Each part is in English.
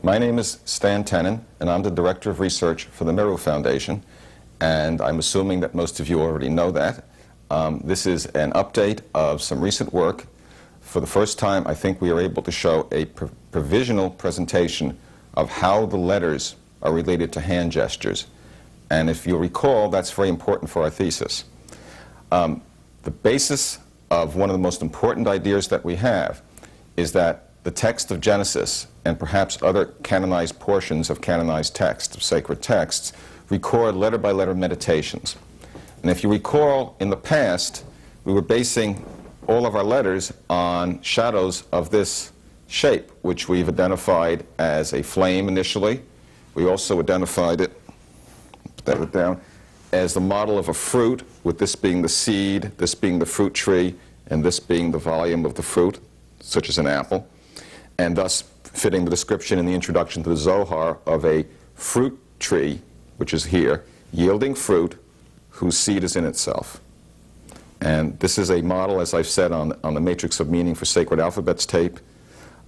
My name is Stan Tenen, and I'm the Director of Research for the Meru Foundation, and I'm assuming that most of you already know that. This is an update of some recent work. For the first time, I think we are able to show a provisional presentation of how the letters are related to hand gestures. And if you recall, that's very important for our thesis. The basis of one of the most important ideas that we have is that the text of Genesis and perhaps other canonized portions of canonized texts, of sacred texts, record letter-by-letter meditations. And if you recall, in the past, we were basing all of our letters on shadows of this shape, which we've identified as a flame initially. We also identified it, put that down, as the model of a fruit, with this being the seed, this being the fruit tree, and this being the volume of the fruit, such as an apple, and thus fitting the description in the introduction to the Zohar of a fruit tree, which is here, yielding fruit whose seed is in itself. And this is a model, as I've said on the Matrix of Meaning for Sacred Alphabets tape,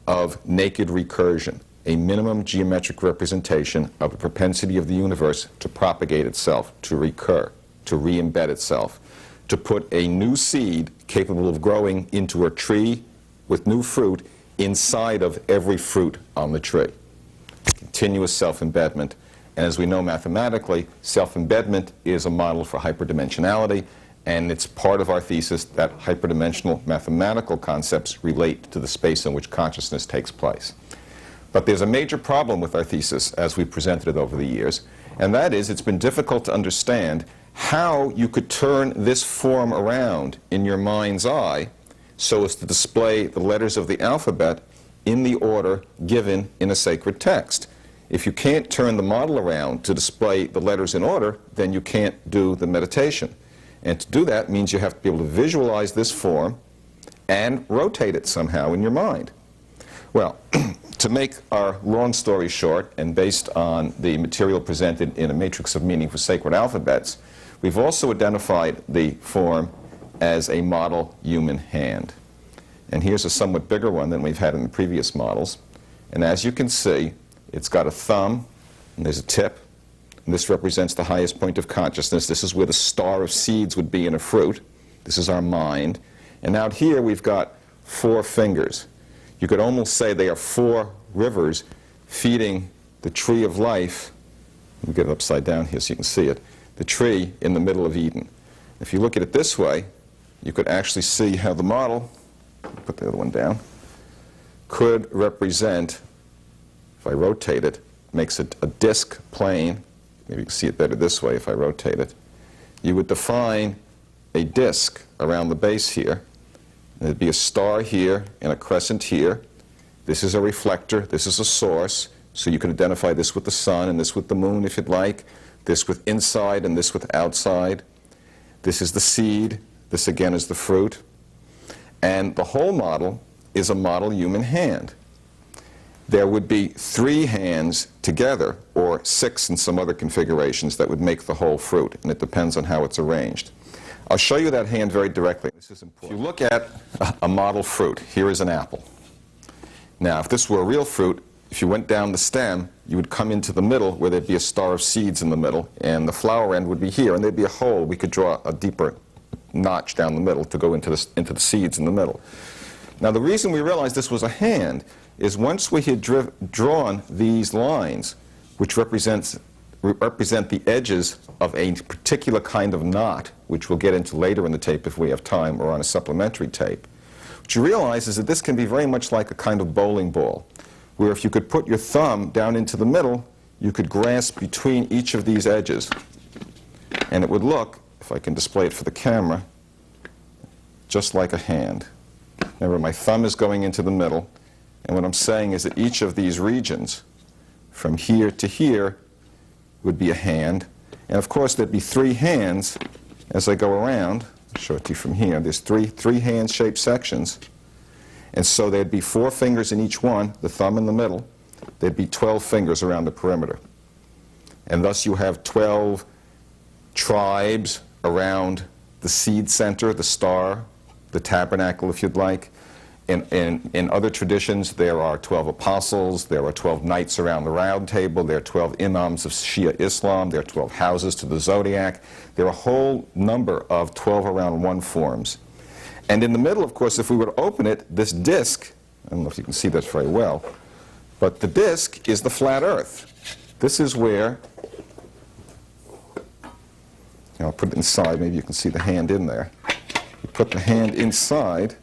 of naked recursion, a minimum geometric representation of the propensity of the universe to propagate itself, to recur, to re-embed itself, to put a new seed capable of growing into a tree with new fruit inside of every fruit on the tree. Continuous self-embedment. And as we know mathematically, self-embedment is a model for hyperdimensionality, and it's part of our thesis that hyperdimensional mathematical concepts relate to the space in which consciousness takes place. But there's a major problem with our thesis as we presented it over the years, and that is it's been difficult to understand how you could turn this form around in your mind's eye so as to display the letters of the alphabet in the order given in a sacred text. If you can't turn the model around to display the letters in order, then you can't do the meditation. And to do that means you have to be able to visualize this form and rotate it somehow in your mind. Well, to make our long story short, and based on the material presented in a Matrix of Meaning for Sacred Alphabets, we've also identified the form as a model human hand. And here's a somewhat bigger one than we've had in the previous models. And as you can see, it's got a thumb, and there's a tip. And this represents the highest point of consciousness. This is where the star of seeds would be in a fruit. This is our mind. And out here we've got 4 fingers. You could almost say they are 4 rivers feeding the tree of life. Let me get it upside down here so you can see it. The tree in the middle of Eden. If you look at it this way, you could actually see how the model, put the other one down, could represent, if I rotate it, makes it a disc plane. Maybe you can see it better this way if I rotate it. You would define a disc around the base here. There'd be a star here and a crescent here. This is a reflector. This is a source. So you can identify this with the sun and this with the moon if you'd like. This with inside and this with outside. This is the seed. This again is the fruit. And the whole model is a model human hand. There would be 3 hands together, or 6 in some other configurations, that would make the whole fruit, and it depends on how it's arranged. I'll show you that hand very directly. This is important. If you look at a model fruit, here is an apple. Now, if this were a real fruit, if you went down the stem, you would come into the middle where there'd be a star of seeds in the middle, and the flower end would be here, and there'd be a hole. We could draw a deeper notch down the middle to go into the seeds in the middle. Now, the reason we realized this was a hand is once we had drawn these lines, which represent the edges of a particular kind of knot, which we'll get into later in the tape if we have time, or on a supplementary tape, what you realize is that this can be very much like a kind of bowling ball, where if you could put your thumb down into the middle, you could grasp between each of these edges. And it would look, if I can display it for the camera, just like a hand. Remember, my thumb is going into the middle, and what I'm saying is that each of these regions, from here to here, would be a hand. And of course, there'd be 3 hands as I go around. I'll show it to you from here. There's three hand-shaped sections. And so there'd be 4 fingers in each one, the thumb in the middle. There'd be 12 fingers around the perimeter. And thus you have 12 tribes around the seed center, the star, the tabernacle, if you'd like. In other traditions, there are 12 apostles, there are 12 knights around the round table, there are 12 imams of Shia Islam, there are 12 houses to the zodiac. There are a whole number of 12 around one forms. And in the middle, of course, if we were to open it, this disc, I don't know if you can see that very well, but the disc is the flat earth. This is where, I'll put it inside, maybe you can see the hand in there. You put the hand inside,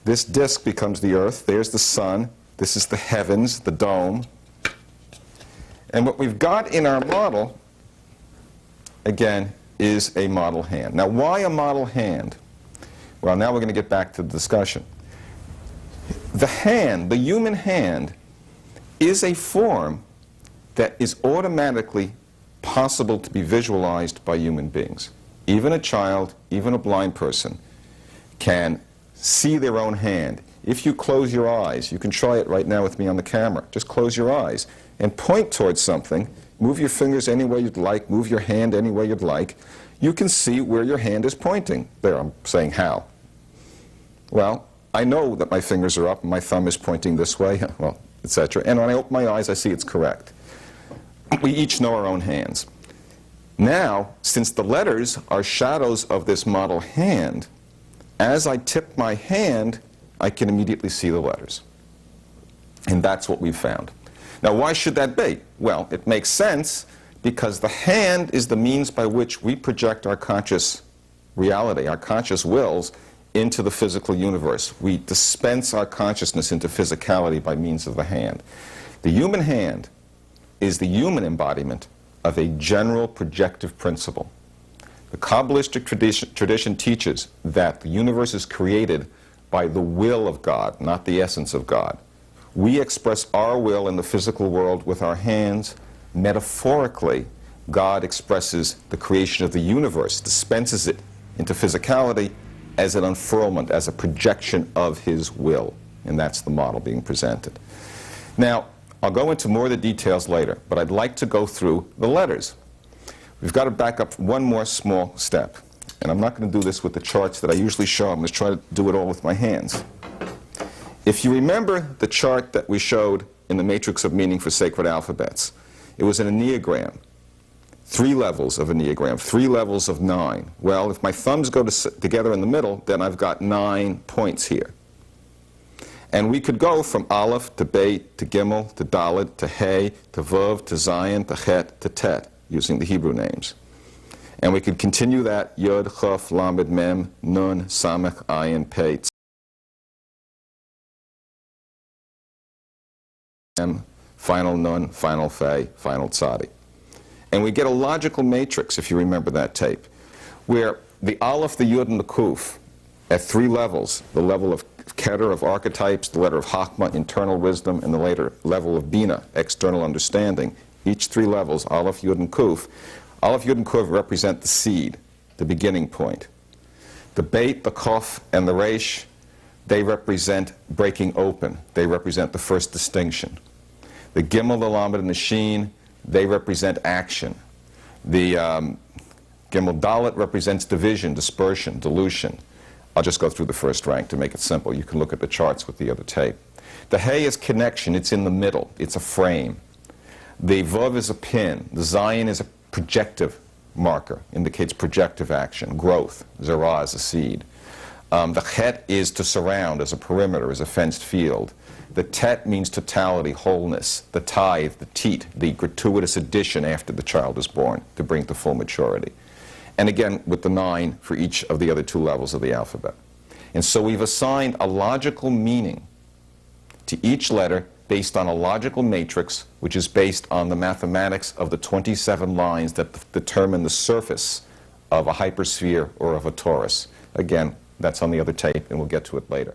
this disc becomes the earth, there's the sun, this is the heavens, the dome. And what we've got in our model, again, is a model hand. Now, why a model hand? Well, now we're going to get back to the discussion. The hand, the human hand, is a form that is automatically possible to be visualized by human beings. Even a child, even a blind person, can see their own hand. If you close your eyes, you can try it right now with me on the camera. Just close your eyes and point towards something. Move your fingers any way you'd like. Move your hand any way you'd like. You can see where your hand is pointing. There, I'm saying how. Well, I know that my fingers are up and my thumb is pointing this way, well, etc. And when I open my eyes, I see it's correct. We each know our own hands. Now, since the letters are shadows of this model hand, as I tip my hand, I can immediately see the letters. And that's what we've found. Now, why should that be? Well, it makes sense because the hand is the means by which we project our conscious reality, our conscious wills, into the physical universe. We dispense our consciousness into physicality by means of the hand. The human hand is the human embodiment of a general projective principle. The Kabbalistic tradition teaches that the universe is created by the will of God, not the essence of God. We express our will in the physical world with our hands. Metaphorically, God expresses the creation of the universe, dispenses it into physicality as an unfurlment, as a projection of his will. And that's the model being presented. Now, I'll go into more of the details later, but I'd like to go through the letters. We've got to back up one more small step. And I'm not going to do this with the charts that I usually show. I'm going to try to do it all with my hands. If you remember the chart that we showed in the Matrix of Meaning for Sacred Alphabets, it was an Enneagram. 3 levels of Enneagram, 3 levels of 9. Well, if my thumbs go together in the middle, then I've got 9 points here. And we could go from Aleph to Beit to Gimel to Dalet to Hey to Vav to Zayin to Chet to Tet, using the Hebrew names. And we could continue that Yod, Chaf, Lamed, Mem, Nun, Samech, Ayin, Pei, Tzem, final Nun, final Fei, final Tzadi. And we get a logical matrix, if you remember that tape, where the Aleph, the Yud, and the Kuf, at 3 levels, the level of Keter, of archetypes, the letter of Chachma, internal wisdom, and the later level of Bina, external understanding, each 3 levels, Aleph, Yud, and Kuf. Aleph, Yud, and Kuf represent the seed, the beginning point. The Beit, the Kof, and the Resh, they represent breaking open. They represent the first distinction. The Gimel, the Lamed, and the Shin, they represent action. The Gimel Dalet represents division, dispersion, dilution. I'll just go through the first rank to make it simple. You can look at the charts with the other tape. The Hey is connection. It's in the middle. It's a frame. The Vav is a pin. The Zayin is a projective marker, indicates projective action, growth. Zerah is a seed. The Chet is to surround, as a perimeter, as a fenced field. The Tet means totality, wholeness. The tithe, the teat, the gratuitous addition after the child is born to bring to full maturity. And again, with the 9 for each of the other 2 levels of the alphabet. And so we've assigned a logical meaning to each letter based on a logical matrix, which is based on the mathematics of the 27 lines that determine the surface of a hypersphere or of a torus. Again, that's on the other tape, and we'll get to it later.